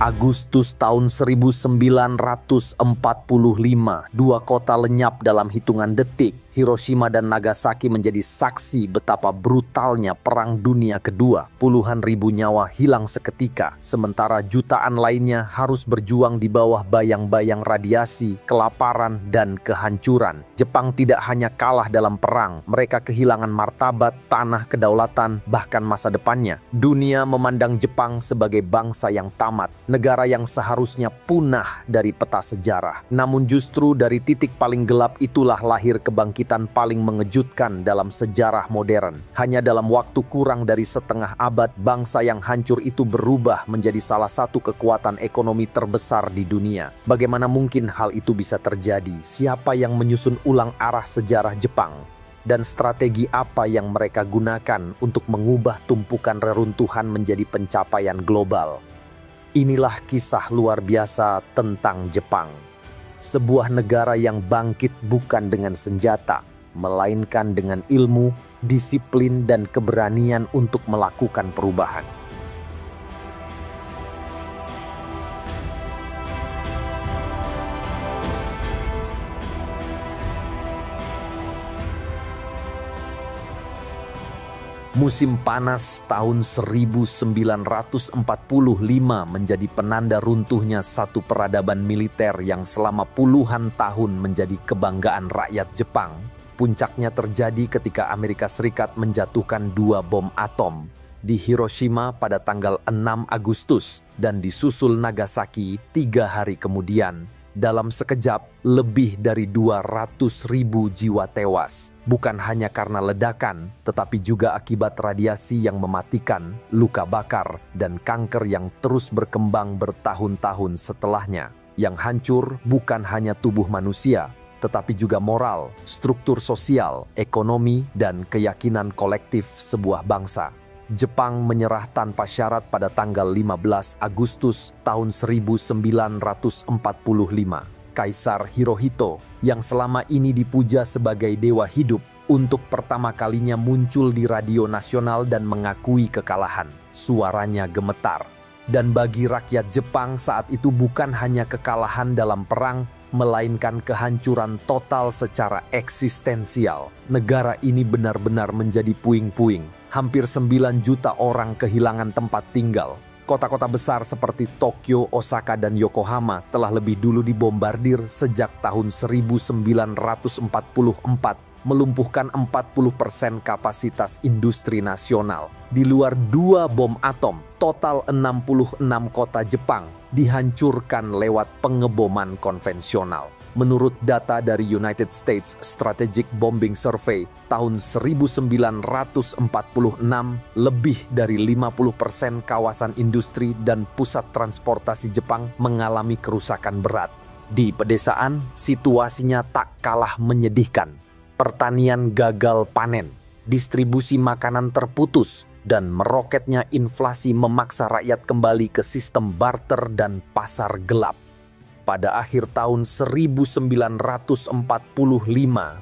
Agustus tahun 1945, dua kota lenyap dalam hitungan detik. Hiroshima dan Nagasaki menjadi saksi betapa brutalnya Perang Dunia Kedua. Puluhan ribu nyawa hilang seketika, sementara jutaan lainnya harus berjuang di bawah bayang-bayang radiasi, kelaparan, dan kehancuran. Jepang tidak hanya kalah dalam perang, mereka kehilangan martabat, tanah, kedaulatan, bahkan masa depannya. Dunia memandang Jepang sebagai bangsa yang tamat, negara yang seharusnya punah dari peta sejarah. Namun justru dari titik paling gelap itulah lahir kebangkitan paling mengejutkan dalam sejarah modern. Hanya dalam waktu kurang dari setengah abad, bangsa yang hancur itu berubah menjadi salah satu kekuatan ekonomi terbesar di dunia. Bagaimana mungkin hal itu bisa terjadi? Siapa yang menyusun ulang arah sejarah Jepang? Dan strategi apa yang mereka gunakan untuk mengubah tumpukan reruntuhan menjadi pencapaian global? Inilah kisah luar biasa tentang Jepang. Sebuah negara yang bangkit bukan dengan senjata, melainkan dengan ilmu, disiplin, dan keberanian untuk melakukan perubahan. Musim panas tahun 1945 menjadi penanda runtuhnya satu peradaban militer yang selama puluhan tahun menjadi kebanggaan rakyat Jepang. Puncaknya terjadi ketika Amerika Serikat menjatuhkan 2 bom atom di Hiroshima pada tanggal 6 Agustus dan disusul Nagasaki 3 hari kemudian. Dalam sekejap, lebih dari 200.000 jiwa tewas. Bukan hanya karena ledakan, tetapi juga akibat radiasi yang mematikan, luka bakar, dan kanker yang terus berkembang bertahun-tahun setelahnya. Yang hancur bukan hanya tubuh manusia, tetapi juga moral, struktur sosial, ekonomi, dan keyakinan kolektif sebuah bangsa. Jepang menyerah tanpa syarat pada tanggal 15 Agustus tahun 1945. Kaisar Hirohito, yang selama ini dipuja sebagai dewa hidup, untuk pertama kalinya muncul di radio nasional dan mengakui kekalahan. Suaranya gemetar. Dan bagi rakyat Jepang saat itu bukan hanya kekalahan dalam perang, melainkan kehancuran total secara eksistensial. Negara ini benar-benar menjadi puing-puing. Hampir 9 juta orang kehilangan tempat tinggal. Kota-kota besar seperti Tokyo, Osaka, dan Yokohama telah lebih dulu dibombardir sejak tahun 1944, melumpuhkan 40% kapasitas industri nasional. Di luar 2 bom atom, total 66 kota Jepang dihancurkan lewat pengeboman konvensional. Menurut data dari United States Strategic Bombing Survey tahun 1946, lebih dari 50% kawasan industri dan pusat transportasi Jepang mengalami kerusakan berat. Di pedesaan, situasinya tak kalah menyedihkan. Pertanian gagal panen, distribusi makanan terputus, dan meroketnya inflasi memaksa rakyat kembali ke sistem barter dan pasar gelap. Pada akhir tahun 1945,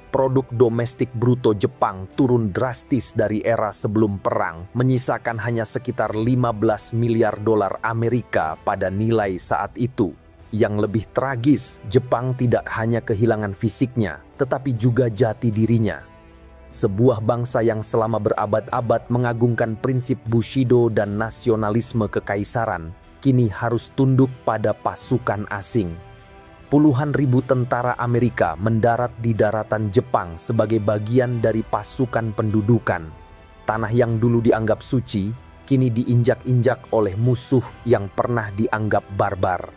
produk domestik bruto Jepang turun drastis dari era sebelum perang, menyisakan hanya sekitar 15 miliar dolar Amerika pada nilai saat itu. Yang lebih tragis, Jepang tidak hanya kehilangan fisiknya, tetapi juga jati dirinya. Sebuah bangsa yang selama berabad-abad mengagungkan prinsip Bushido dan nasionalisme kekaisaran, kini harus tunduk pada pasukan asing. Puluhan ribu tentara Amerika mendarat di daratan Jepang sebagai bagian dari pasukan pendudukan. Tanah yang dulu dianggap suci, kini diinjak-injak oleh musuh yang pernah dianggap barbar.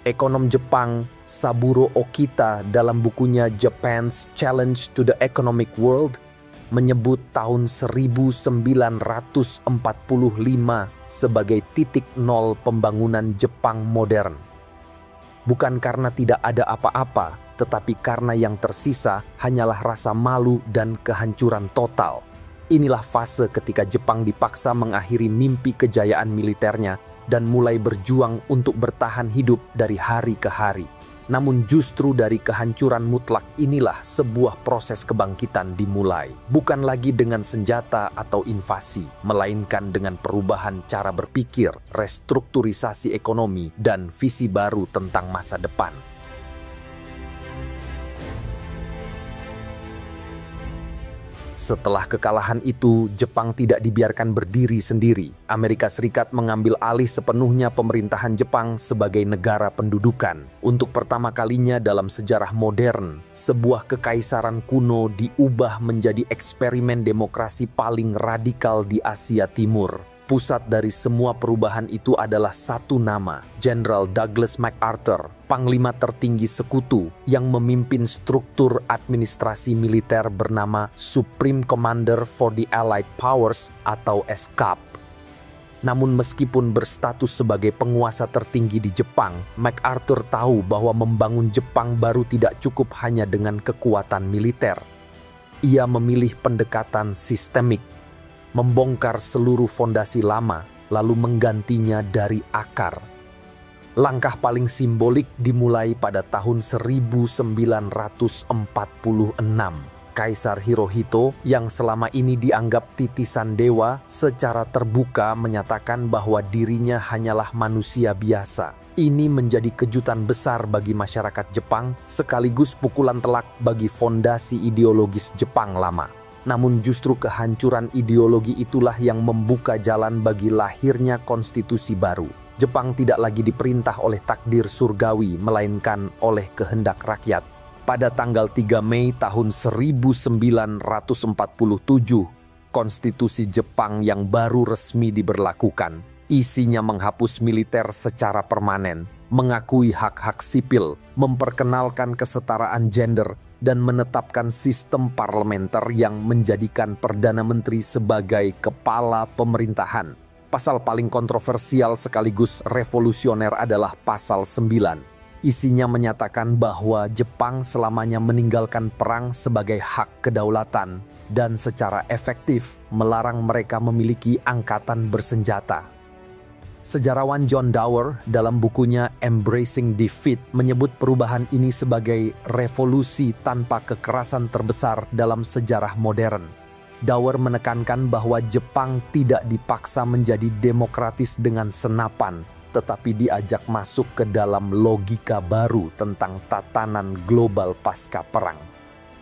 Ekonom Jepang Saburo Okita dalam bukunya Japan's Challenge to the Economic World menyebut tahun 1945 sebagai titik nol pembangunan Jepang modern. Bukan karena tidak ada apa-apa, tetapi karena yang tersisa hanyalah rasa malu dan kehancuran total. Inilah fase ketika Jepang dipaksa mengakhiri mimpi kejayaan militernya dan mulai berjuang untuk bertahan hidup dari hari ke hari. Namun justru dari kehancuran mutlak inilah sebuah proses kebangkitan dimulai. Bukan lagi dengan senjata atau invasi, melainkan dengan perubahan cara berpikir, restrukturisasi ekonomi, dan visi baru tentang masa depan. Setelah kekalahan itu, Jepang tidak dibiarkan berdiri sendiri. Amerika Serikat mengambil alih sepenuhnya pemerintahan Jepang sebagai negara pendudukan. Untuk pertama kalinya dalam sejarah modern, sebuah kekaisaran kuno diubah menjadi eksperimen demokrasi paling radikal di Asia Timur. Pusat dari semua perubahan itu adalah satu nama, Jenderal Douglas MacArthur, panglima tertinggi sekutu yang memimpin struktur administrasi militer bernama Supreme Commander for the Allied Powers atau SCAP. Namun meskipun berstatus sebagai penguasa tertinggi di Jepang, MacArthur tahu bahwa membangun Jepang baru tidak cukup hanya dengan kekuatan militer. Ia memilih pendekatan sistemik, membongkar seluruh fondasi lama, lalu menggantinya dari akar. Langkah paling simbolik dimulai pada tahun 1946. Kaisar Hirohito, yang selama ini dianggap titisan dewa, secara terbuka menyatakan bahwa dirinya hanyalah manusia biasa. Ini menjadi kejutan besar bagi masyarakat Jepang, sekaligus pukulan telak bagi fondasi ideologis Jepang lama. Namun justru kehancuran ideologi itulah yang membuka jalan bagi lahirnya konstitusi baru. Jepang tidak lagi diperintah oleh takdir surgawi, melainkan oleh kehendak rakyat. Pada tanggal 3 Mei tahun 1947, konstitusi Jepang yang baru resmi diberlakukan. Isinya menghapus militer secara permanen, mengakui hak-hak sipil, memperkenalkan kesetaraan gender, dan menetapkan sistem parlementer yang menjadikan Perdana Menteri sebagai kepala pemerintahan. Pasal paling kontroversial sekaligus revolusioner adalah Pasal 9. Isinya menyatakan bahwa Jepang selamanya meninggalkan perang sebagai hak kedaulatan dan secara efektif melarang mereka memiliki angkatan bersenjata. Sejarawan John Dower dalam bukunya Embracing Defeat menyebut perubahan ini sebagai revolusi tanpa kekerasan terbesar dalam sejarah modern. Dower menekankan bahwa Jepang tidak dipaksa menjadi demokratis dengan senapan, tetapi diajak masuk ke dalam logika baru tentang tatanan global pasca perang.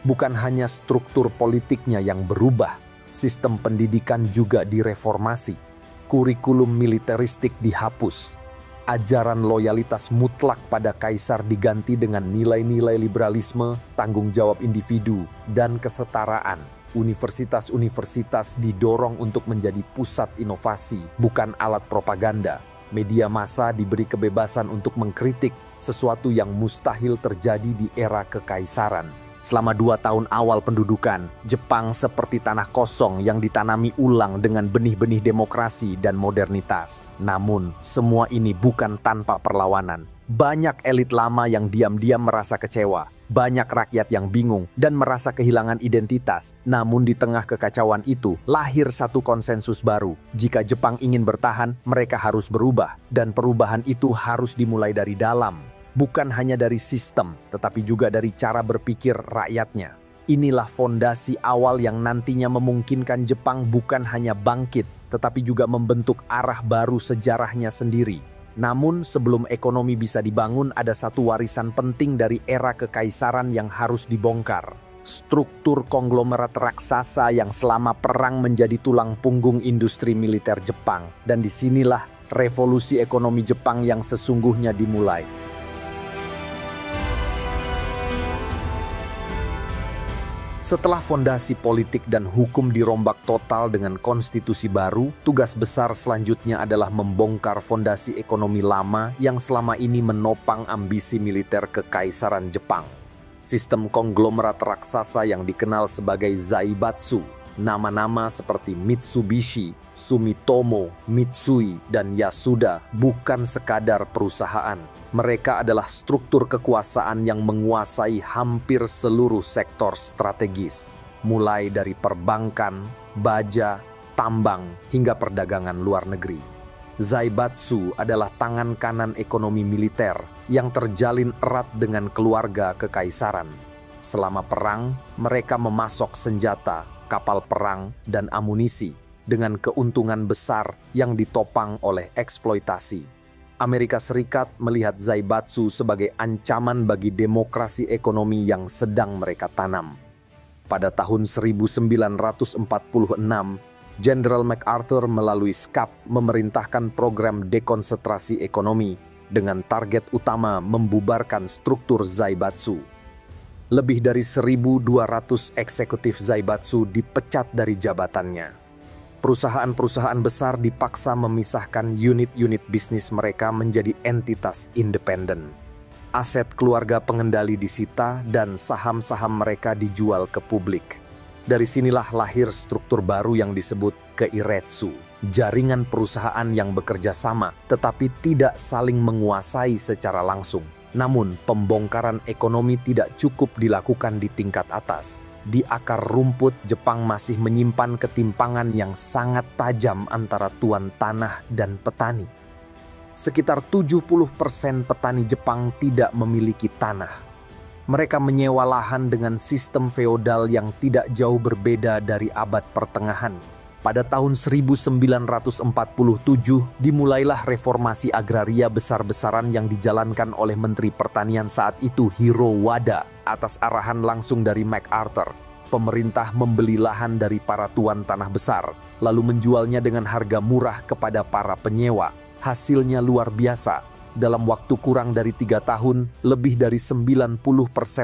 Bukan hanya struktur politiknya yang berubah, sistem pendidikan juga direformasi. Kurikulum militeristik dihapus. Ajaran loyalitas mutlak pada kaisar diganti dengan nilai-nilai liberalisme, tanggung jawab individu, dan kesetaraan. Universitas-universitas didorong untuk menjadi pusat inovasi, bukan alat propaganda. Media massa diberi kebebasan untuk mengkritik, sesuatu yang mustahil terjadi di era kekaisaran. Selama 2 tahun awal pendudukan, Jepang seperti tanah kosong yang ditanami ulang dengan benih-benih demokrasi dan modernitas. Namun, semua ini bukan tanpa perlawanan. Banyak elit lama yang diam-diam merasa kecewa. Banyak rakyat yang bingung dan merasa kehilangan identitas. Namun di tengah kekacauan itu, lahir satu konsensus baru. Jika Jepang ingin bertahan, mereka harus berubah. Dan perubahan itu harus dimulai dari dalam. Bukan hanya dari sistem, tetapi juga dari cara berpikir rakyatnya. Inilah fondasi awal yang nantinya memungkinkan Jepang bukan hanya bangkit, tetapi juga membentuk arah baru sejarahnya sendiri. Namun sebelum ekonomi bisa dibangun, ada satu warisan penting dari era kekaisaran yang harus dibongkar. Struktur konglomerat raksasa yang selama perang menjadi tulang punggung industri militer Jepang. Dan disinilah revolusi ekonomi Jepang yang sesungguhnya dimulai. Setelah fondasi politik dan hukum dirombak total dengan konstitusi baru, tugas besar selanjutnya adalah membongkar fondasi ekonomi lama yang selama ini menopang ambisi militer kekaisaran Jepang. Sistem konglomerat raksasa yang dikenal sebagai Zaibatsu, nama-nama seperti Mitsubishi, Sumitomo, Mitsui, dan Yasuda bukan sekadar perusahaan. Mereka adalah struktur kekuasaan yang menguasai hampir seluruh sektor strategis, mulai dari perbankan, baja, tambang, hingga perdagangan luar negeri. Zaibatsu adalah tangan kanan ekonomi militer yang terjalin erat dengan keluarga kekaisaran. Selama perang, mereka memasok senjata, kapal perang, dan amunisi dengan keuntungan besar yang ditopang oleh eksploitasi. Amerika Serikat melihat zaibatsu sebagai ancaman bagi demokrasi ekonomi yang sedang mereka tanam. Pada tahun 1946, Jenderal MacArthur melalui SCAP memerintahkan program dekonsentrasi ekonomi dengan target utama membubarkan struktur zaibatsu. Lebih dari 1.200 eksekutif zaibatsu dipecat dari jabatannya. Perusahaan-perusahaan besar dipaksa memisahkan unit-unit bisnis mereka menjadi entitas independen. Aset keluarga pengendali disita dan saham-saham mereka dijual ke publik. Dari sinilah lahir struktur baru yang disebut keiretsu, jaringan perusahaan yang bekerja sama tetapi tidak saling menguasai secara langsung. Namun, pembongkaran ekonomi tidak cukup dilakukan di tingkat atas. Di akar rumput, Jepang masih menyimpan ketimpangan yang sangat tajam antara tuan tanah dan petani. Sekitar 70% petani Jepang tidak memiliki tanah. Mereka menyewa lahan dengan sistem feodal yang tidak jauh berbeda dari abad pertengahan. Pada tahun 1947 dimulailah reformasi agraria besar-besaran yang dijalankan oleh Menteri Pertanian saat itu Hiro Wada atas arahan langsung dari MacArthur. Pemerintah membeli lahan dari para tuan tanah besar, lalu menjualnya dengan harga murah kepada para penyewa. Hasilnya luar biasa. Dalam waktu kurang dari 3 tahun, lebih dari 90%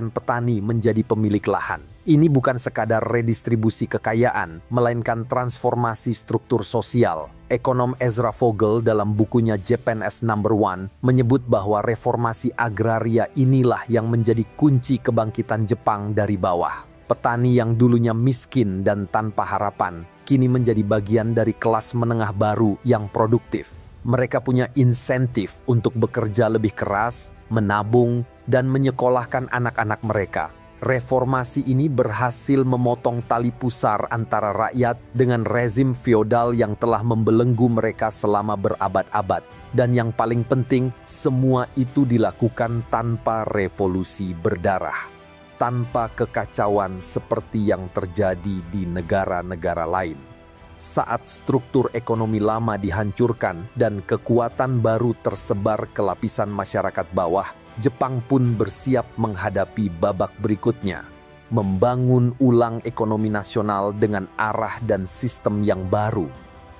petani menjadi pemilik lahan. Ini bukan sekadar redistribusi kekayaan, melainkan transformasi struktur sosial. Ekonom Ezra Vogel dalam bukunya Japan as Number One menyebut bahwa reformasi agraria inilah yang menjadi kunci kebangkitan Jepang dari bawah. Petani yang dulunya miskin dan tanpa harapan, kini menjadi bagian dari kelas menengah baru yang produktif. Mereka punya insentif untuk bekerja lebih keras, menabung, dan menyekolahkan anak-anak mereka. Reformasi ini berhasil memotong tali pusar antara rakyat dengan rezim feodal yang telah membelenggu mereka selama berabad-abad. Dan yang paling penting, semua itu dilakukan tanpa revolusi berdarah, tanpa kekacauan seperti yang terjadi di negara-negara lain. Saat struktur ekonomi lama dihancurkan dan kekuatan baru tersebar ke lapisan masyarakat bawah, Jepang pun bersiap menghadapi babak berikutnya, membangun ulang ekonomi nasional dengan arah dan sistem yang baru.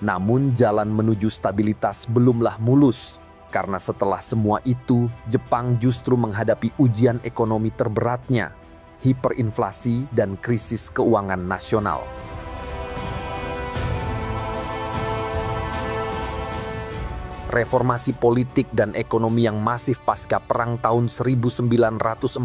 Namun jalan menuju stabilitas belumlah mulus, karena setelah semua itu, Jepang justru menghadapi ujian ekonomi terberatnya, hiperinflasi dan krisis keuangan nasional. Reformasi politik dan ekonomi yang masif pasca Perang tahun 1945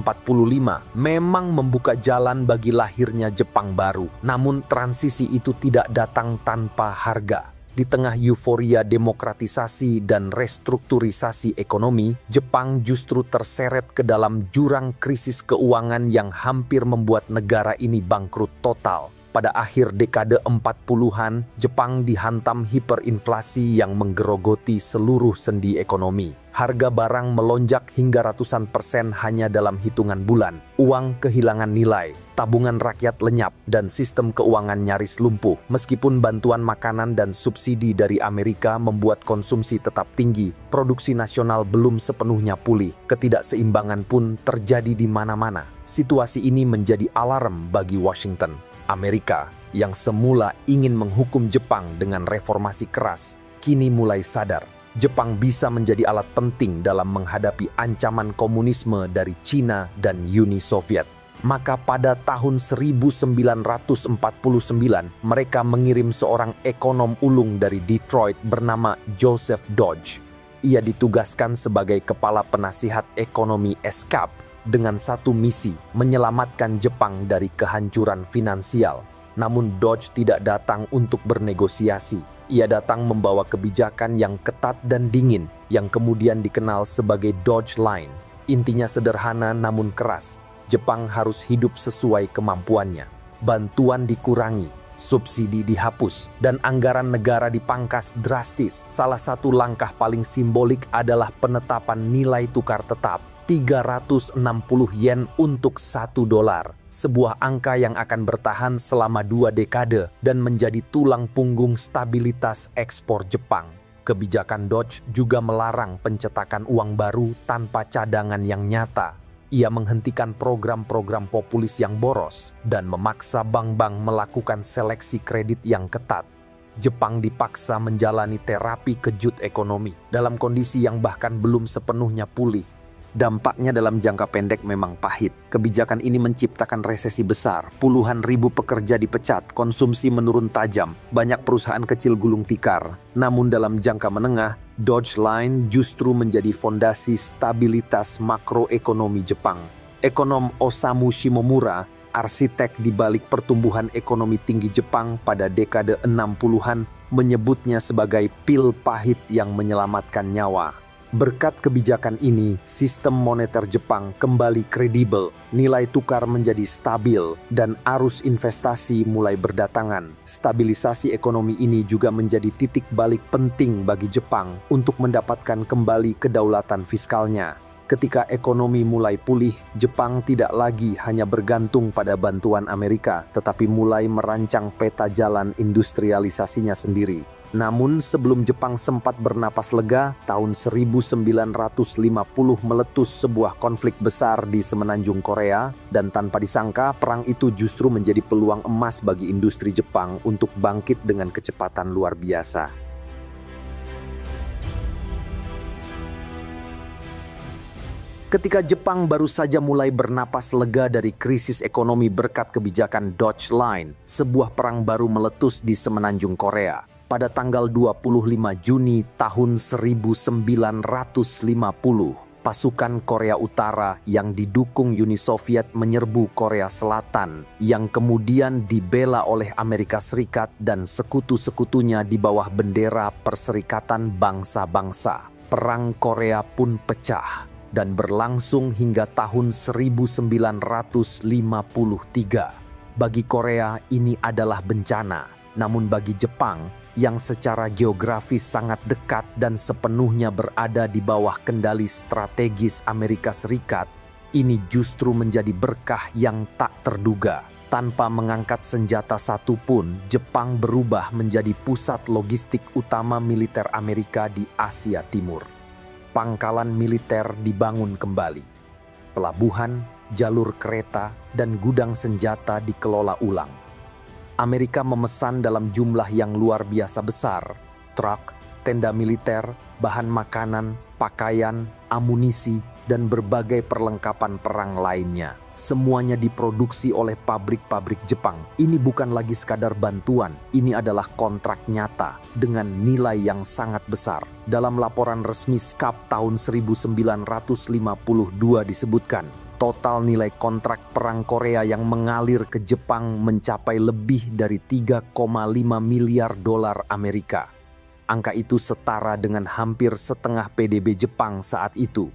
memang membuka jalan bagi lahirnya Jepang baru. Namun transisi itu tidak datang tanpa harga. Di tengah euforia demokratisasi dan restrukturisasi ekonomi, Jepang justru terseret ke dalam jurang krisis keuangan yang hampir membuat negara ini bangkrut total. Pada akhir dekade 40-an, Jepang dihantam hiperinflasi yang menggerogoti seluruh sendi ekonomi. Harga barang melonjak hingga ratusan persen hanya dalam hitungan bulan. Uang kehilangan nilai, tabungan rakyat lenyap, dan sistem keuangan nyaris lumpuh. Meskipun bantuan makanan dan subsidi dari Amerika membuat konsumsi tetap tinggi, produksi nasional belum sepenuhnya pulih. Ketidakseimbangan pun terjadi di mana-mana. Situasi ini menjadi alarm bagi Washington. Amerika yang semula ingin menghukum Jepang dengan reformasi keras, kini mulai sadar Jepang bisa menjadi alat penting dalam menghadapi ancaman komunisme dari Cina dan Uni Soviet. Maka pada tahun 1949, mereka mengirim seorang ekonom ulung dari Detroit bernama Joseph Dodge. Ia ditugaskan sebagai kepala penasihat ekonomi SCAP dengan satu misi, menyelamatkan Jepang dari kehancuran finansial. Namun Dodge tidak datang untuk bernegosiasi. Ia datang membawa kebijakan yang ketat dan dingin, yang kemudian dikenal sebagai Dodge Line. Intinya sederhana namun keras. Jepang harus hidup sesuai kemampuannya. Bantuan dikurangi, Subsidi dihapus dan anggaran negara dipangkas drastis. Salah satu langkah paling simbolik adalah penetapan nilai tukar tetap 360 yen untuk 1 dolar. Sebuah angka yang akan bertahan selama 2 dekade dan menjadi tulang punggung stabilitas ekspor Jepang. Kebijakan Dodge juga melarang pencetakan uang baru tanpa cadangan yang nyata. Ia menghentikan program-program populis yang boros dan memaksa bank-bank melakukan seleksi kredit yang ketat. Jepang dipaksa menjalani terapi kejut ekonomi dalam kondisi yang bahkan belum sepenuhnya pulih. Dampaknya dalam jangka pendek memang pahit. Kebijakan ini menciptakan resesi besar, puluhan ribu pekerja dipecat, konsumsi menurun tajam, banyak perusahaan kecil gulung tikar. Namun dalam jangka menengah, Dodge Line justru menjadi fondasi stabilitas makroekonomi Jepang. Ekonom Osamu Shimomura, arsitek di balik pertumbuhan ekonomi tinggi Jepang pada dekade 60-an, menyebutnya sebagai pil pahit yang menyelamatkan nyawa. Berkat kebijakan ini, sistem moneter Jepang kembali kredibel, nilai tukar menjadi stabil, dan arus investasi mulai berdatangan. Stabilisasi ekonomi ini juga menjadi titik balik penting bagi Jepang untuk mendapatkan kembali kedaulatan fiskalnya. Ketika ekonomi mulai pulih, Jepang tidak lagi hanya bergantung pada bantuan Amerika, tetapi mulai merancang peta jalan industrialisasinya sendiri. Namun sebelum Jepang sempat bernapas lega, tahun 1950 meletus sebuah konflik besar di semenanjung Korea, dan tanpa disangka perang itu justru menjadi peluang emas bagi industri Jepang untuk bangkit dengan kecepatan luar biasa. Ketika Jepang baru saja mulai bernapas lega dari krisis ekonomi berkat kebijakan Dodge Line, sebuah perang baru meletus di semenanjung Korea. Pada tanggal 25 Juni tahun 1950, pasukan Korea Utara yang didukung Uni Soviet menyerbu Korea Selatan, yang kemudian dibela oleh Amerika Serikat dan sekutu-sekutunya di bawah bendera Perserikatan Bangsa-Bangsa. Perang Korea pun pecah dan berlangsung hingga tahun 1953. Bagi Korea ini adalah bencana, namun bagi Jepang yang secara geografis sangat dekat dan sepenuhnya berada di bawah kendali strategis Amerika Serikat, ini justru menjadi berkah yang tak terduga. Tanpa mengangkat senjata satupun, Jepang berubah menjadi pusat logistik utama militer Amerika di Asia Timur. Pangkalan militer dibangun kembali. Pelabuhan, jalur kereta, dan gudang senjata dikelola ulang. Amerika memesan dalam jumlah yang luar biasa besar, truk, tenda militer, bahan makanan, pakaian, amunisi, dan berbagai perlengkapan perang lainnya. Semuanya diproduksi oleh pabrik-pabrik Jepang. Ini bukan lagi sekadar bantuan, ini adalah kontrak nyata dengan nilai yang sangat besar. Dalam laporan resmi SCAP tahun 1952 disebutkan, total nilai kontrak perang Korea yang mengalir ke Jepang mencapai lebih dari 3,5 miliar dolar Amerika. Angka itu setara dengan hampir setengah PDB Jepang saat itu.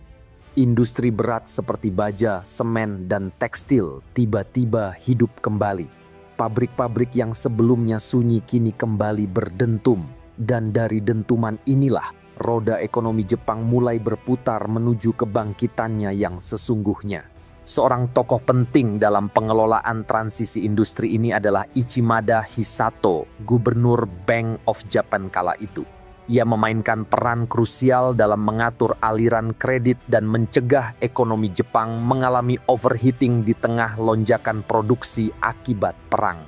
Industri berat seperti baja, semen, dan tekstil tiba-tiba hidup kembali. Pabrik-pabrik yang sebelumnya sunyi kini kembali berdentum. Dan dari dentuman inilah roda ekonomi Jepang mulai berputar menuju kebangkitannya yang sesungguhnya. Seorang tokoh penting dalam pengelolaan transisi industri ini adalah Ichimada Hisato, gubernur Bank of Japan kala itu. Ia memainkan peran krusial dalam mengatur aliran kredit dan mencegah ekonomi Jepang mengalami overheating di tengah lonjakan produksi akibat perang.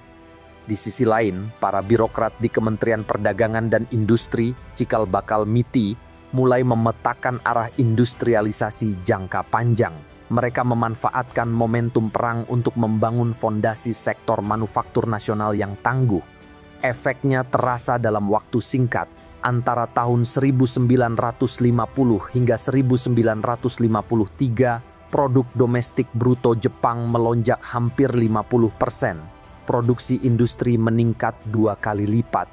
Di sisi lain, para birokrat di Kementerian Perdagangan dan Industri, cikal bakal MITI, mulai memetakan arah industrialisasi jangka panjang. Mereka memanfaatkan momentum perang untuk membangun fondasi sektor manufaktur nasional yang tangguh. Efeknya terasa dalam waktu singkat. Antara tahun 1950 hingga 1953, produk domestik bruto Jepang melonjak hampir 50%. Produksi industri meningkat 2 kali lipat.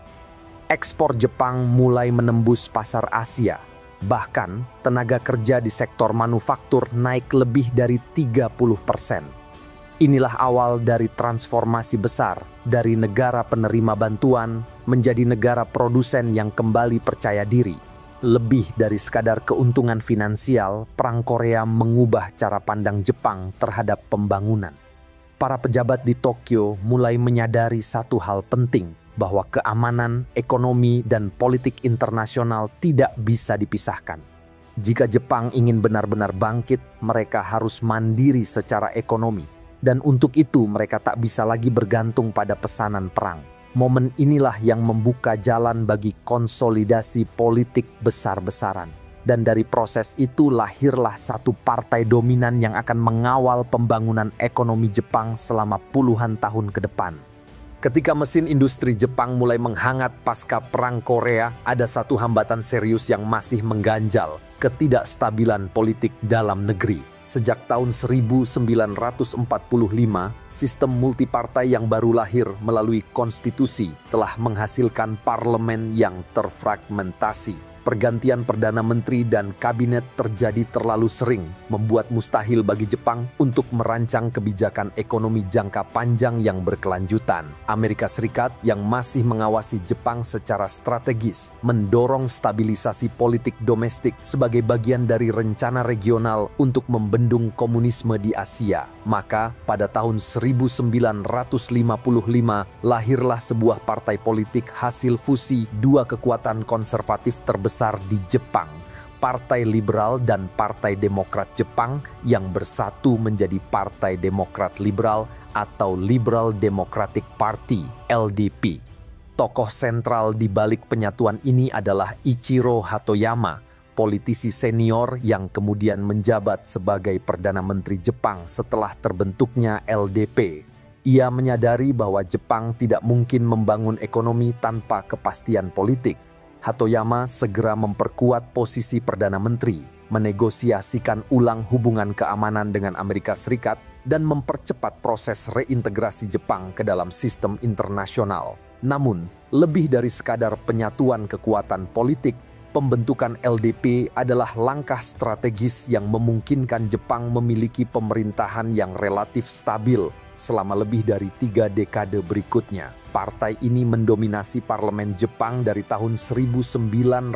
Ekspor Jepang mulai menembus pasar Asia. Bahkan, tenaga kerja di sektor manufaktur naik lebih dari 30%. Inilah awal dari transformasi besar dari negara penerima bantuan menjadi negara produsen yang kembali percaya diri. Lebih dari sekadar keuntungan finansial, Perang Korea mengubah cara pandang Jepang terhadap pembangunan. Para pejabat di Tokyo mulai menyadari satu hal penting, bahwa keamanan, ekonomi, dan politik internasional tidak bisa dipisahkan. Jika Jepang ingin benar-benar bangkit, mereka harus mandiri secara ekonomi. Dan untuk itu mereka tak bisa lagi bergantung pada pesanan perang. Momen inilah yang membuka jalan bagi konsolidasi politik besar-besaran. Dan dari proses itu lahirlah satu partai dominan yang akan mengawal pembangunan ekonomi Jepang selama puluhan tahun ke depan. Ketika mesin industri Jepang mulai menghangat pasca Perang Korea, ada satu hambatan serius yang masih mengganjal, ketidakstabilan politik dalam negeri. Sejak tahun 1945, sistem multipartai yang baru lahir melalui konstitusi telah menghasilkan parlemen yang terfragmentasi. Pergantian Perdana Menteri dan Kabinet terjadi terlalu sering, membuat mustahil bagi Jepang untuk merancang kebijakan ekonomi jangka panjang yang berkelanjutan. Amerika Serikat yang masih mengawasi Jepang secara strategis, mendorong stabilisasi politik domestik sebagai bagian dari rencana regional untuk membendung komunisme di Asia. Maka, pada tahun 1955, lahirlah sebuah partai politik hasil fusi dua kekuatan konservatif terbesar di Jepang, Partai Liberal dan Partai Demokrat Jepang yang bersatu menjadi Partai Demokrat Liberal atau Liberal Democratic Party (LDP). Tokoh sentral di balik penyatuan ini adalah Ichiro Hatoyama, politisi senior yang kemudian menjabat sebagai Perdana Menteri Jepang setelah terbentuknya LDP. Ia menyadari bahwa Jepang tidak mungkin membangun ekonomi tanpa kepastian politik. Hatoyama segera memperkuat posisi Perdana Menteri, menegosiasikan ulang hubungan keamanan dengan Amerika Serikat, dan mempercepat proses reintegrasi Jepang ke dalam sistem internasional. Namun, lebih dari sekadar penyatuan kekuatan politik, pembentukan LDP adalah langkah strategis yang memungkinkan Jepang memiliki pemerintahan yang relatif stabil selama lebih dari 3 dekade berikutnya. Partai ini mendominasi parlemen Jepang dari tahun 1955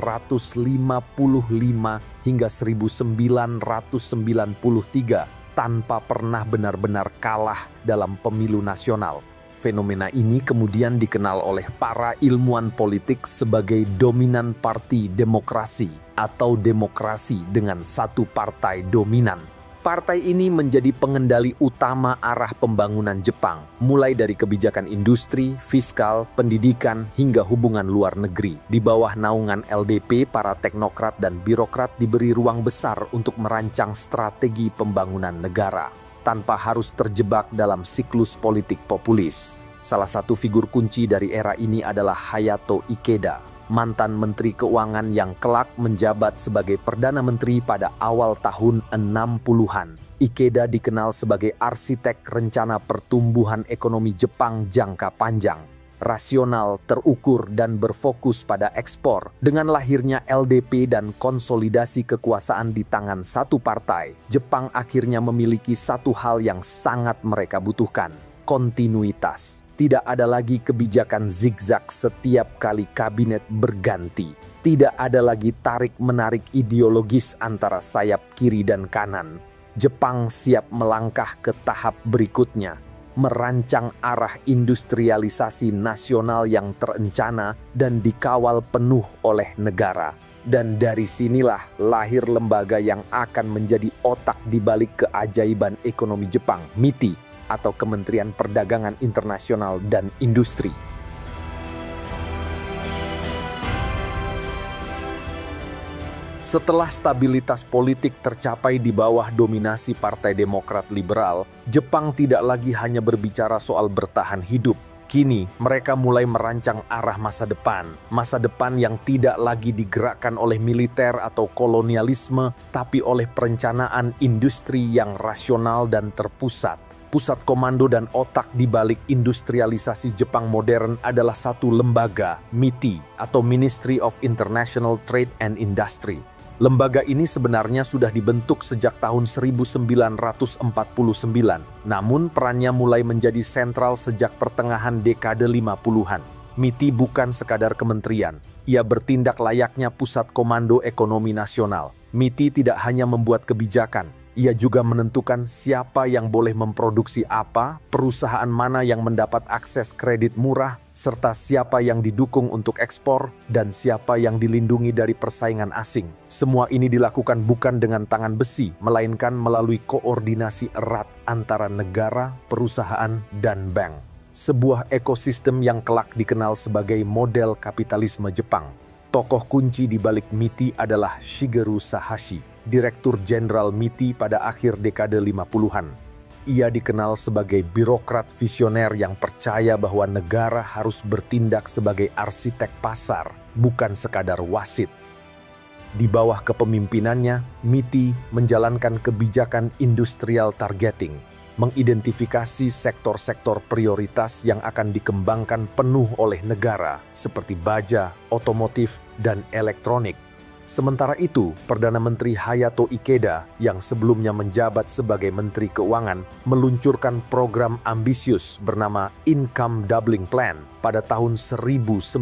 hingga 1993 tanpa pernah benar-benar kalah dalam pemilu nasional. Fenomena ini kemudian dikenal oleh para ilmuwan politik sebagai dominan parti demokrasi atau demokrasi dengan satu partai dominan. Partai ini menjadi pengendali utama arah pembangunan Jepang, mulai dari kebijakan industri, fiskal, pendidikan, hingga hubungan luar negeri. Di bawah naungan LDP, para teknokrat dan birokrat diberi ruang besar untuk merancang strategi pembangunan negara, tanpa harus terjebak dalam siklus politik populis. Salah satu figur kunci dari era ini adalah Hayato Ikeda, mantan Menteri Keuangan yang kelak menjabat sebagai Perdana Menteri pada awal tahun 60-an. Ikeda dikenal sebagai arsitek rencana pertumbuhan ekonomi Jepang jangka panjang, rasional, terukur, dan berfokus pada ekspor. Dengan lahirnya LDP dan konsolidasi kekuasaan di tangan satu partai, Jepang akhirnya memiliki satu hal yang sangat mereka butuhkan: kontinuitas. Tidak ada lagi kebijakan zigzag setiap kali kabinet berganti. Tidak ada lagi tarik-menarik ideologis antara sayap kiri dan kanan. Jepang siap melangkah ke tahap berikutnya, merancang arah industrialisasi nasional yang terencana dan dikawal penuh oleh negara. Dan dari sinilah lahir lembaga yang akan menjadi otak di balik keajaiban ekonomi Jepang, MITI, atau Kementerian Perdagangan Internasional dan Industri. Setelah stabilitas politik tercapai di bawah dominasi Partai Demokrat Liberal, Jepang tidak lagi hanya berbicara soal bertahan hidup. Kini, mereka mulai merancang arah masa depan yang tidak lagi digerakkan oleh militer atau kolonialisme, tapi oleh perencanaan industri yang rasional dan terpusat. Pusat komando dan otak di balik industrialisasi Jepang modern adalah satu lembaga, MITI, atau Ministry of International Trade and Industry. Lembaga ini sebenarnya sudah dibentuk sejak tahun 1949, namun perannya mulai menjadi sentral sejak pertengahan dekade 50-an. MITI bukan sekadar kementerian, ia bertindak layaknya pusat komando ekonomi nasional. MITI tidak hanya membuat kebijakan, ia juga menentukan siapa yang boleh memproduksi apa, perusahaan mana yang mendapat akses kredit murah, serta siapa yang didukung untuk ekspor dan siapa yang dilindungi dari persaingan asing. Semua ini dilakukan bukan dengan tangan besi, melainkan melalui koordinasi erat antara negara, perusahaan, dan bank. Sebuah ekosistem yang kelak dikenal sebagai model kapitalisme Jepang. Tokoh kunci di balik MITI adalah Shigeru Sahashi, Direktur Jenderal MITI pada akhir dekade 50-an. Ia dikenal sebagai birokrat visioner yang percaya bahwa negara harus bertindak sebagai arsitek pasar, bukan sekadar wasit. Di bawah kepemimpinannya, MITI menjalankan kebijakan industrial targeting, mengidentifikasi sektor-sektor prioritas yang akan dikembangkan penuh oleh negara, seperti baja, otomotif, dan elektronik. Sementara itu, Perdana Menteri Hayato Ikeda yang sebelumnya menjabat sebagai Menteri Keuangan meluncurkan program ambisius bernama Income Doubling Plan pada tahun 1960.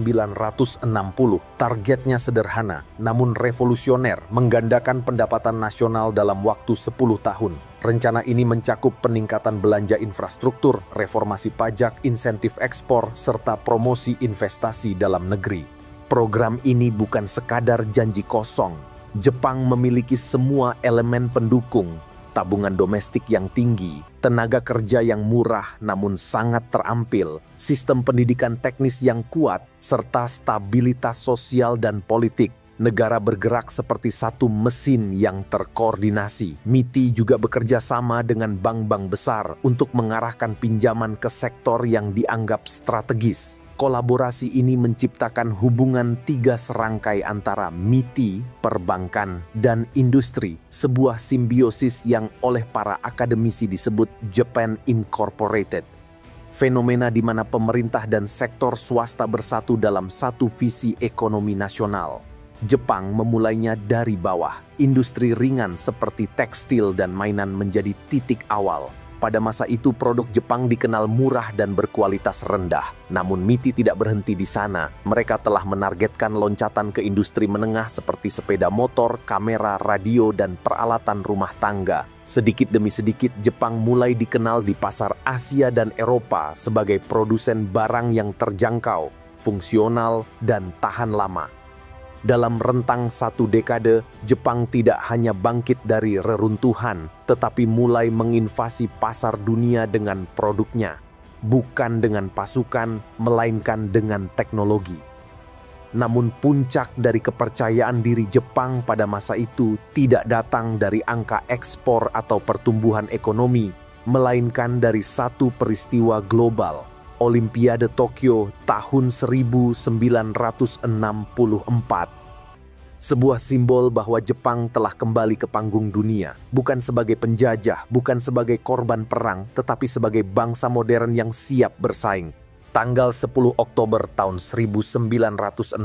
Targetnya sederhana, namun revolusioner, menggandakan pendapatan nasional dalam waktu 10 tahun. Rencana ini mencakup peningkatan belanja infrastruktur, reformasi pajak, insentif ekspor, serta promosi investasi dalam negeri. Program ini bukan sekadar janji kosong. Jepang memiliki semua elemen pendukung, tabungan domestik yang tinggi, tenaga kerja yang murah namun sangat terampil, sistem pendidikan teknis yang kuat, serta stabilitas sosial dan politik. Negara bergerak seperti satu mesin yang terkoordinasi. MITI juga bekerja sama dengan bank-bank besar untuk mengarahkan pinjaman ke sektor yang dianggap strategis. Kolaborasi ini menciptakan hubungan tiga serangkai antara MITI, perbankan, dan industri, sebuah simbiosis yang oleh para akademisi disebut Japan Incorporated. Fenomena di mana pemerintah dan sektor swasta bersatu dalam satu visi ekonomi nasional. Jepang memulainya dari bawah. Industri ringan seperti tekstil dan mainan menjadi titik awal. Pada masa itu produk Jepang dikenal murah dan berkualitas rendah. Namun MITI tidak berhenti di sana. Mereka telah menargetkan loncatan ke industri menengah seperti sepeda motor, kamera, radio, dan peralatan rumah tangga. Sedikit demi sedikit Jepang mulai dikenal di pasar Asia dan Eropa sebagai produsen barang yang terjangkau, fungsional, dan tahan lama. Dalam rentang satu dekade, Jepang tidak hanya bangkit dari reruntuhan, tetapi mulai menginvasi pasar dunia dengan produknya, bukan dengan pasukan, melainkan dengan teknologi. Namun puncak dari kepercayaan diri Jepang pada masa itu tidak datang dari angka ekspor atau pertumbuhan ekonomi, melainkan dari satu peristiwa global, Olimpiade Tokyo tahun 1964. Sebuah simbol bahwa Jepang telah kembali ke panggung dunia, bukan sebagai penjajah, bukan sebagai korban perang, tetapi sebagai bangsa modern yang siap bersaing. Tanggal 10 Oktober tahun 1964,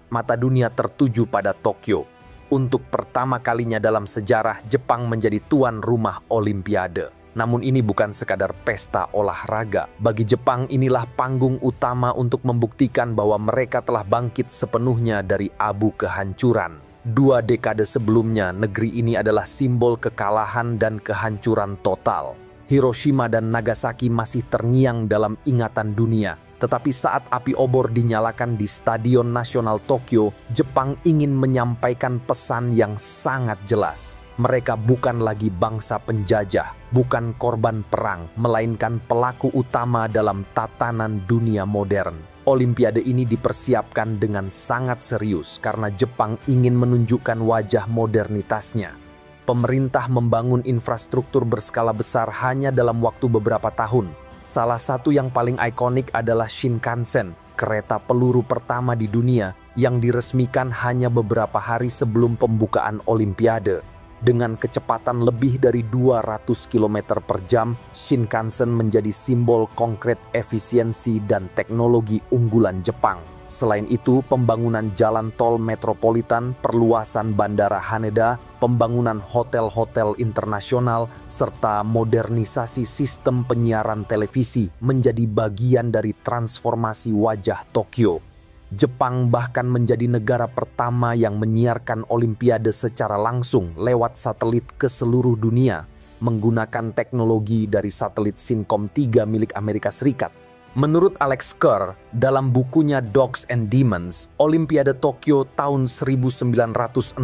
mata dunia tertuju pada Tokyo. Untuk pertama kalinya dalam sejarah, Jepang menjadi tuan rumah Olimpiade. Namun ini bukan sekadar pesta olahraga. Bagi Jepang inilah panggung utama untuk membuktikan bahwa mereka telah bangkit sepenuhnya dari abu kehancuran. 2 dekade sebelumnya, negeri ini adalah simbol kekalahan dan kehancuran total. Hiroshima dan Nagasaki masih terngiang dalam ingatan dunia. Tetapi saat api obor dinyalakan di Stadion Nasional Tokyo, Jepang ingin menyampaikan pesan yang sangat jelas. Mereka bukan lagi bangsa penjajah, bukan korban perang, melainkan pelaku utama dalam tatanan dunia modern. Olimpiade ini dipersiapkan dengan sangat serius karena Jepang ingin menunjukkan wajah modernitasnya. Pemerintah membangun infrastruktur berskala besar hanya dalam waktu beberapa tahun. Salah satu yang paling ikonik adalah Shinkansen, kereta peluru pertama di dunia yang diresmikan hanya beberapa hari sebelum pembukaan Olimpiade. Dengan kecepatan lebih dari 200 km per jam, Shinkansen menjadi simbol konkret efisiensi dan teknologi unggulan Jepang. Selain itu, pembangunan jalan tol metropolitan, perluasan bandara Haneda, pembangunan hotel-hotel internasional, serta modernisasi sistem penyiaran televisi menjadi bagian dari transformasi wajah Tokyo. Jepang bahkan menjadi negara pertama yang menyiarkan Olimpiade secara langsung lewat satelit ke seluruh dunia, menggunakan teknologi dari satelit Syncom 3 milik Amerika Serikat. Menurut Alex Kerr, dalam bukunya Dogs and Demons, Olimpiade Tokyo tahun 1964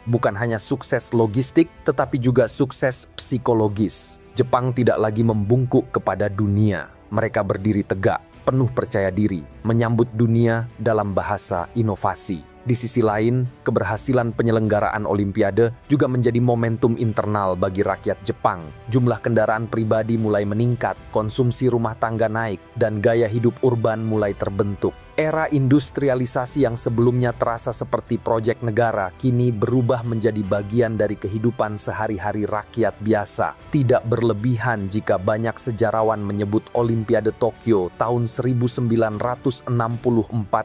bukan hanya sukses logistik, tetapi juga sukses psikologis. Jepang tidak lagi membungkuk kepada dunia. Mereka berdiri tegak, penuh percaya diri, menyambut dunia dalam bahasa inovasi. Di sisi lain, keberhasilan penyelenggaraan Olimpiade juga menjadi momentum internal bagi rakyat Jepang. Jumlah kendaraan pribadi mulai meningkat, konsumsi rumah tangga naik, dan gaya hidup urban mulai terbentuk. Era industrialisasi yang sebelumnya terasa seperti proyek negara, kini berubah menjadi bagian dari kehidupan sehari-hari rakyat biasa. Tidak berlebihan jika banyak sejarawan menyebut Olimpiade Tokyo tahun 1964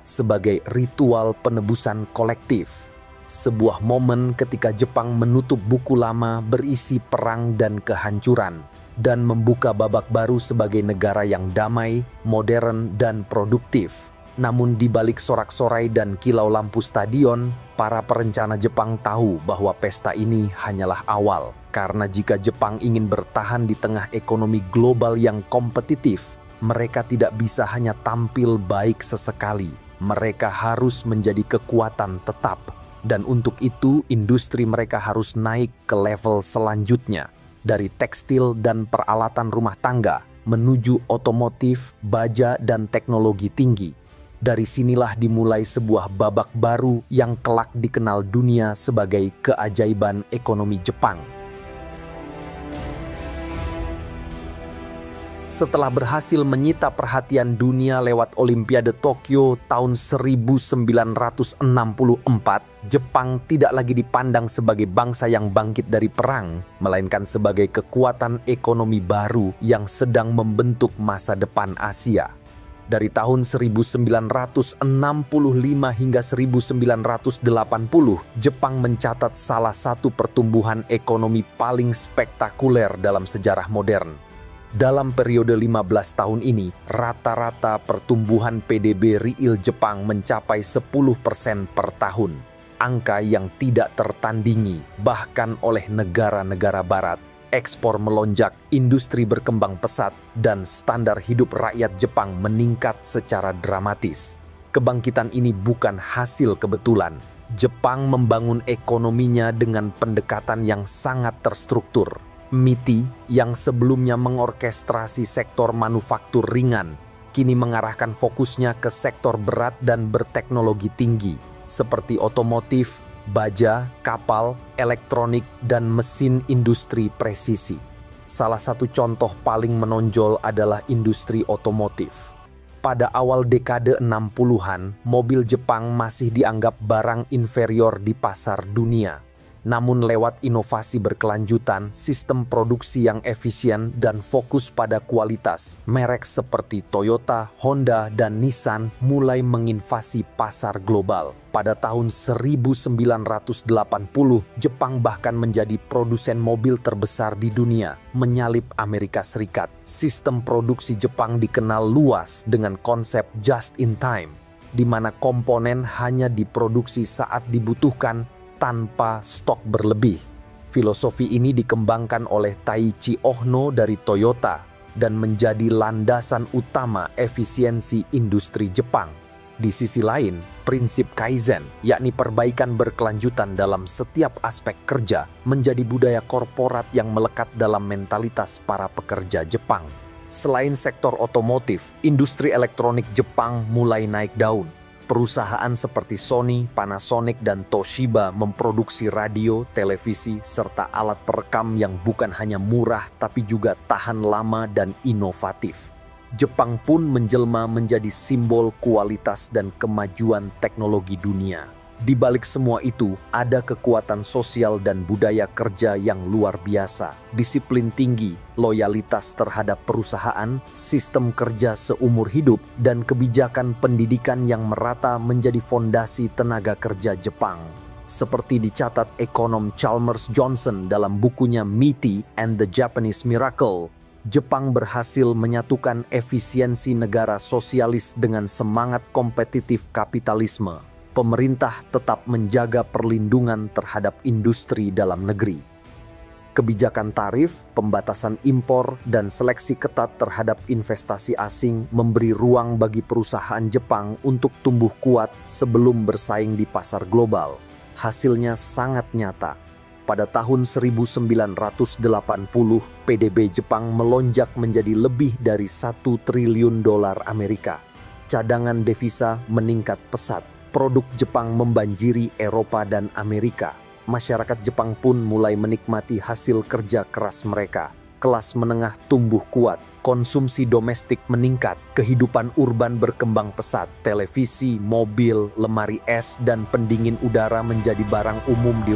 sebagai ritual penebusan kolektif. Sebuah momen ketika Jepang menutup buku lama berisi perang dan kehancuran, dan membuka babak baru sebagai negara yang damai, modern, dan produktif. Namun di balik sorak-sorai dan kilau lampu stadion, para perencana Jepang tahu bahwa pesta ini hanyalah awal. Karena jika Jepang ingin bertahan di tengah ekonomi global yang kompetitif, mereka tidak bisa hanya tampil baik sesekali. Mereka harus menjadi kekuatan tetap. Dan untuk itu, industri mereka harus naik ke level selanjutnya. Dari tekstil dan peralatan rumah tangga, menuju otomotif, baja, dan teknologi tinggi. Dari sinilah dimulai sebuah babak baru yang kelak dikenal dunia sebagai keajaiban ekonomi Jepang. Setelah berhasil menyita perhatian dunia lewat Olimpiade Tokyo tahun 1964, Jepang tidak lagi dipandang sebagai bangsa yang bangkit dari perang, melainkan sebagai kekuatan ekonomi baru yang sedang membentuk masa depan Asia. Dari tahun 1965 hingga 1980, Jepang mencatat salah satu pertumbuhan ekonomi paling spektakuler dalam sejarah modern. Dalam periode 15 tahun ini, rata-rata pertumbuhan PDB real Jepang mencapai 10% per tahun. Angka yang tidak tertandingi bahkan oleh negara-negara barat. Ekspor melonjak, industri berkembang pesat, dan standar hidup rakyat Jepang meningkat secara dramatis. Kebangkitan ini bukan hasil kebetulan. Jepang membangun ekonominya dengan pendekatan yang sangat terstruktur. MITI yang sebelumnya mengorkestrasi sektor manufaktur ringan, kini mengarahkan fokusnya ke sektor berat dan berteknologi tinggi, seperti otomotif, baja, kapal, elektronik, dan mesin industri presisi. Salah satu contoh paling menonjol adalah industri otomotif. Pada awal dekade 60-an, mobil Jepang masih dianggap barang inferior di pasar dunia. Namun lewat inovasi berkelanjutan, sistem produksi yang efisien, dan fokus pada kualitas, merek seperti Toyota, Honda, dan Nissan mulai menginvasi pasar global. Pada tahun 1980, Jepang bahkan menjadi produsen mobil terbesar di dunia, menyalip Amerika Serikat. Sistem produksi Jepang dikenal luas dengan konsep just in time, di mana komponen hanya diproduksi saat dibutuhkan tanpa stok berlebih. Filosofi ini dikembangkan oleh Taiichi Ohno dari Toyota dan menjadi landasan utama efisiensi industri Jepang. Di sisi lain, prinsip Kaizen, yakni perbaikan berkelanjutan dalam setiap aspek kerja, menjadi budaya korporat yang melekat dalam mentalitas para pekerja Jepang. Selain sektor otomotif, industri elektronik Jepang mulai naik daun. Perusahaan seperti Sony, Panasonic, dan Toshiba memproduksi radio, televisi, serta alat perekam yang bukan hanya murah tapi juga tahan lama dan inovatif. Jepang pun menjelma menjadi simbol kualitas dan kemajuan teknologi dunia. Di balik semua itu, ada kekuatan sosial dan budaya kerja yang luar biasa, disiplin tinggi, loyalitas terhadap perusahaan, sistem kerja seumur hidup, dan kebijakan pendidikan yang merata menjadi fondasi tenaga kerja Jepang. Seperti dicatat ekonom Chalmers Johnson dalam bukunya Meaty and the Japanese Miracle, Jepang berhasil menyatukan efisiensi negara sosialis dengan semangat kompetitif kapitalisme. Pemerintah tetap menjaga perlindungan terhadap industri dalam negeri. Kebijakan tarif, pembatasan impor, dan seleksi ketat terhadap investasi asing memberi ruang bagi perusahaan Jepang untuk tumbuh kuat sebelum bersaing di pasar global. Hasilnya sangat nyata. Pada tahun 1980, PDB Jepang melonjak menjadi lebih dari $1 triliun Amerika. Cadangan devisa meningkat pesat. Produk Jepang membanjiri Eropa dan Amerika. Masyarakat Jepang pun mulai menikmati hasil kerja keras mereka. Kelas menengah tumbuh kuat, konsumsi domestik meningkat, kehidupan urban berkembang pesat, televisi, mobil, lemari es, dan pendingin udara menjadi barang umum di